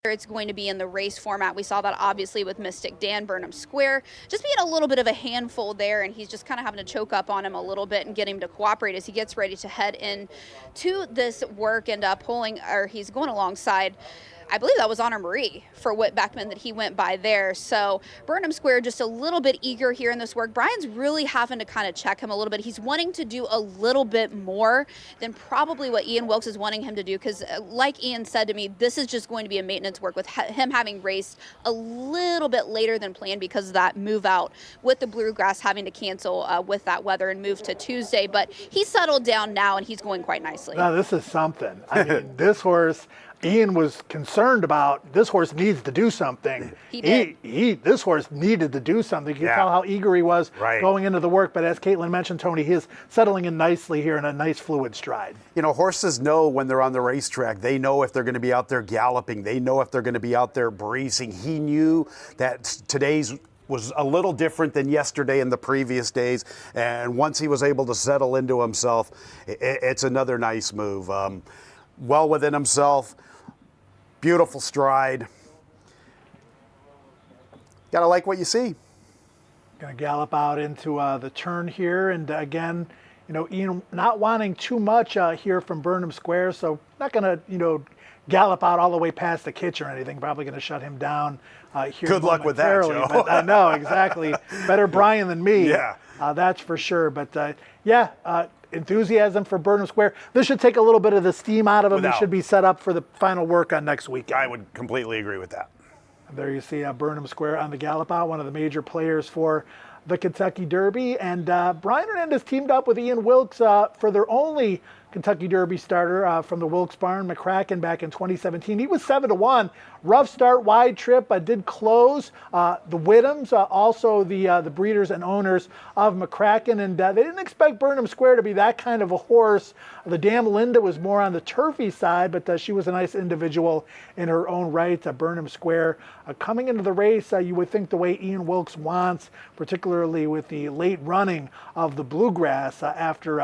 It's going to be in the race format. We saw that obviously with Mystic Dan, Burnham Square, just being a little bit of a handful there, and he's just kind of having to choke up on him a little bit and get him to cooperate as he gets ready to head in to this work and he's going alongside, I believe that was Honor Marie for Whit Beckman that he went by there. So Burnham Square just a little bit eager here in this work. Brian's really having to kind of check him a little bit. He's wanting to do a little bit more than probably what Ian Wilkes is wanting him to do, because like Ian said to me, this is just going to be a maintenance work with him having raced a little bit later than planned because of that move out with the bluegrass having to cancel with that weather and move to Tuesday. But he's settled down now and he's going quite nicely. Now this is something. I mean, this horse, Ian was concerned about. This horse needs to do something. He did. This horse needed to do something. You can tell how eager he was going into the work. But as Caitlin mentioned, Tony, he is settling in nicely here in a nice fluid stride. You know, horses know when they're on the racetrack. They know if they're going to be out there galloping. They know if they're going to be out there breezing. He knew that today's was a little different than yesterday and the previous days. And once he was able to settle into himself, it's another nice move. Well within himself. Beautiful stride. Gotta like what you see. Gonna gallop out into the turn here, and again, you know, Ian not wanting too much here from Burnham Square, so not gonna, you know, gallop out all the way past the kitchen or anything. Probably gonna shut him down here. Good luck with that, Joe. But I know exactly. Better Brian than me. Yeah, that's for sure. But yeah. Enthusiasm for Burnham Square. This should take a little bit of the steam out of him. He should be set up for the final work on next weekend. I would completely agree with that. And there you see Burnham Square on the gallop out, one of the major players for the Kentucky Derby. And Brian Hernandez teamed up with Ian Wilkes for their only Kentucky Derby starter from the Wilkes barn, McCracken, back in 2017. He was 7-1. Rough start, wide trip, did close. The Whittams, also the breeders and owners of McCracken, and they didn't expect Burnham Square to be that kind of a horse. The Dam Linda was more on the turfy side, but she was a nice individual in her own right. Burnham Square coming into the race, you would think the way Ian Wilkes wants, particularly with the late running of the bluegrass after